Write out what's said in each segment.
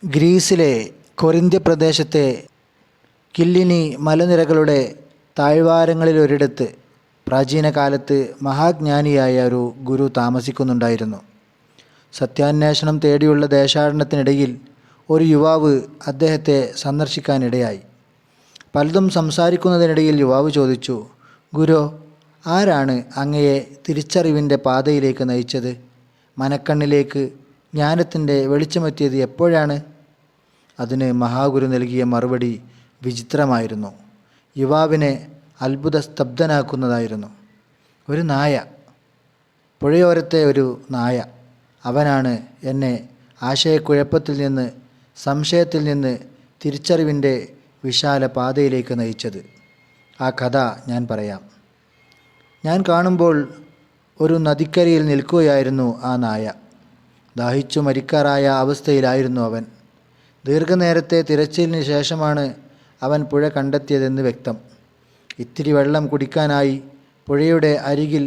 ഗ്രീസിലെ കൊറിന്ത്യ പ്രദേശത്തെ കില്ലിനി മലനിരകളുടെ താഴ്വാരങ്ങളിലൊരിടത്ത് പ്രാചീന കാലത്ത് മഹാജ്ഞാനിയായ ഒരു ഗുരു താമസിക്കുന്നുണ്ടായിരുന്നു. സത്യാന്വേഷണം തേടിയുള്ള ദേശാടനത്തിനിടയിൽ ഒരു യുവാവ് അദ്ദേഹത്തെ സന്ദർശിക്കാനിടയായി. പലതും സംസാരിക്കുന്നതിനിടയിൽ യുവാവ് ചോദിച്ചു, ഗുരു, ആരാണ് അങ്ങയെ തിരിച്ചറിവിൻ്റെ പാതയിലേക്ക് നയിച്ചത്? മനക്കണ്ണിലേക്ക് ജ്ഞാനത്തിൻ്റെ വെളിച്ചമെത്തിയത് എപ്പോഴാണ്? അതിന് മഹാഗുരു നൽകിയ മറുപടി വിചിത്രമായിരുന്നു. യുവാവിനെ അത്ഭുത സ്തബ്ധനാക്കുന്നതായിരുന്നു. ഒരു നായ, പുഴയോരത്തെ ഒരു നായ, അവനാണ് എന്നെ ആശയക്കുഴപ്പത്തിൽ നിന്ന്, സംശയത്തിൽ നിന്ന് തിരിച്ചറിവിൻ്റെ വിശാല പാതയിലേക്ക് നയിച്ചത്. ആ കഥ ഞാൻ പറയാം. ഞാൻ കാണുമ്പോൾ ഒരു നദിക്കരയിൽ നിൽക്കുകയായിരുന്നു ആ നായ. ദാഹിച്ചു മരിക്കാറായ അവസ്ഥയിലായിരുന്നു അവൻ. ദീർഘനേരത്തെ തിരച്ചിലിന് ശേഷമാണ് അവൻ പുഴ കണ്ടെത്തിയതെന്ന് വ്യക്തം. ഇത്തിരി വെള്ളം കുടിക്കാനായി പുഴയുടെ അരികിൽ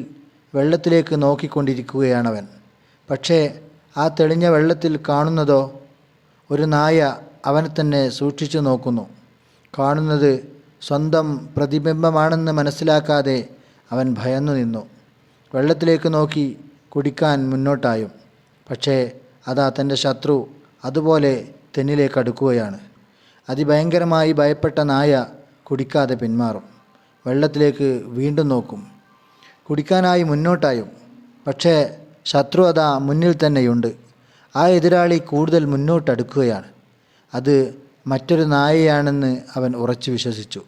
വെള്ളത്തിലേക്ക് നോക്കിക്കൊണ്ടിരിക്കുകയാണവൻ. പക്ഷേ ആ തെളിഞ്ഞ വെള്ളത്തിൽ കാണുന്നതോ? ഒരു നായ അവനെ തന്നെ സൂക്ഷിച്ചു നോക്കുന്നു. കാണുന്നത് സ്വന്തം പ്രതിബിംബമാണെന്ന് മനസ്സിലാക്കാതെ അവൻ ഭയന്നു നിന്നു. വെള്ളത്തിലേക്ക് നോക്കി കുടിക്കാൻ മുന്നോട്ടായും. പക്ഷേ അതാ തൻ്റെ ശത്രു അതുപോലെ തെന്നിലേക്ക് അടുക്കുകയാണ്. അതിഭയങ്കരമായി ഭയപ്പെട്ട നായ കുടിക്കാതെ പിന്മാറും. വെള്ളത്തിലേക്ക് വീണ്ടും നോക്കും. കുടിക്കാനായി മുന്നോട്ടായും. പക്ഷേ ശത്രു അതാ മുന്നിൽ തന്നെയുണ്ട്. ആ എതിരാളി കൂടുതൽ മുന്നോട്ടടുക്കുകയാണ്. അത് മറ്റൊരു നായയാണെന്ന് അവൻ ഉറച്ചു വിശ്വസിച്ചു.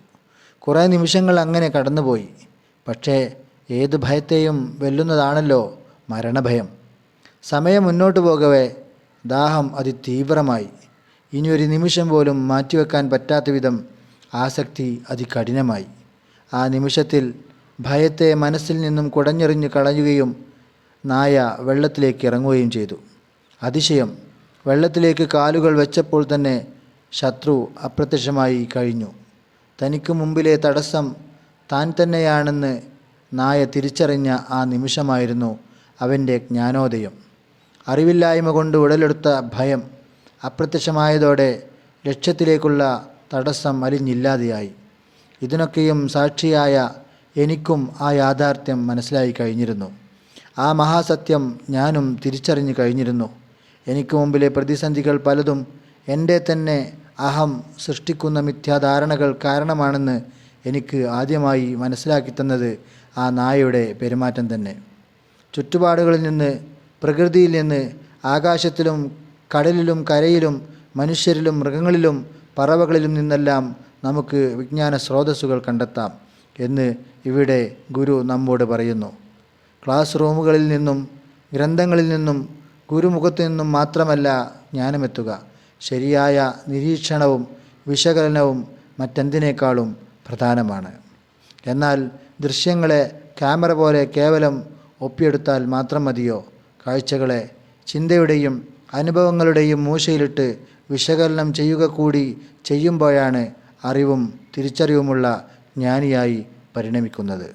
കുറേ നിമിഷങ്ങൾ അങ്ങനെ കടന്നുപോയി. പക്ഷേ ഏത് ഭയത്തെയും വെല്ലുന്നതാണല്ലോ മരണഭയം. സമയം മുന്നോട്ട് പോകവേ ദാഹം അതിതീവ്രമായി. ഇനിയൊരു നിമിഷം പോലും മാറ്റിവെക്കാൻ പറ്റാത്ത വിധം ആസക്തി അതികഠിനമായി. ആ നിമിഷത്തിൽ ഭയത്തെ മനസ്സിൽ നിന്നും കുടഞ്ഞെറിഞ്ഞ് കളയുകയും നായ വെള്ളത്തിലേക്ക് ഇറങ്ങുകയും ചെയ്തു. അതിശയം! വെള്ളത്തിലേക്ക് കാലുകൾ വെച്ചപ്പോൾ തന്നെ ശത്രു അപ്രത്യക്ഷമായി കഴിഞ്ഞു. തനിക്ക് മുമ്പിലെ തടസ്സം താൻ തന്നെയാണെന്ന് നായ തിരിച്ചറിഞ്ഞ ആ നിമിഷമായിരുന്നു അവൻ്റെ ജ്ഞാനോദയം. അറിവില്ലായ്മ കൊണ്ട് ഉടലെടുത്ത ഭയം അപ്രത്യക്ഷമായതോടെ ലക്ഷ്യത്തിലേക്കുള്ള തടസ്സം അലിഞ്ഞില്ലാതെയായി. ഇതിനൊക്കെയും സാക്ഷിയായ എനിക്കും ആ യാഥാർത്ഥ്യം മനസ്സിലായി കഴിഞ്ഞിരുന്നു. ആ മഹാസത്യം ഞാനും തിരിച്ചറിഞ്ഞു കഴിഞ്ഞിരുന്നു. എനിക്ക് മുമ്പിലെ പ്രതിസന്ധികൾ പലതും എൻ്റെ തന്നെ അഹം സൃഷ്ടിക്കുന്ന മിഥ്യാധാരണകൾ കാരണമാണെന്ന് എനിക്ക് ആദ്യമായി മനസ്സിലാക്കി തന്നത് ആ നായയുടെ പെരുമാറ്റം തന്നെ. ചുറ്റുപാടുകളിൽ നിന്ന്, പ്രകൃതിയിൽ നിന്ന്, ആകാശത്തിലും കടലിലും കരയിലും മനുഷ്യരിലും മൃഗങ്ങളിലും പറവകളിലും നിന്നെല്ലാം നമുക്ക് വിജ്ഞാന സ്രോതസ്സുകൾ കണ്ടെത്താം എന്ന് ഇവിടെ ഗുരു നമ്മോട് പറയുന്നു. ക്ലാസ് റൂമുകളിൽ നിന്നും ഗ്രന്ഥങ്ങളിൽ നിന്നും ഗുരുമുഖത്തു നിന്നും മാത്രമല്ല ജ്ഞാനമെത്തുക. ശരിയായ നിരീക്ഷണവും വിശകലനവും മറ്റെന്തിനേക്കാളും പ്രധാനമാണ്. എന്നാൽ ദൃശ്യങ്ങളെ ക്യാമറ പോലെ കേവലം ഒപ്പിയെടുത്താൽ മാത്രം മതിയോ? കാഴ്ചകളെ ചിന്തയുടെയും അനുഭവങ്ങളുടെയും മൂശയിലിട്ട് വിശകലനം ചെയ്യുക കൂടി ചെയ്യുമ്പോഴാണ് അറിവും തിരിച്ചറിവുമുള്ള ജ്ഞാനിയായി പരിണമിക്കുന്നത്.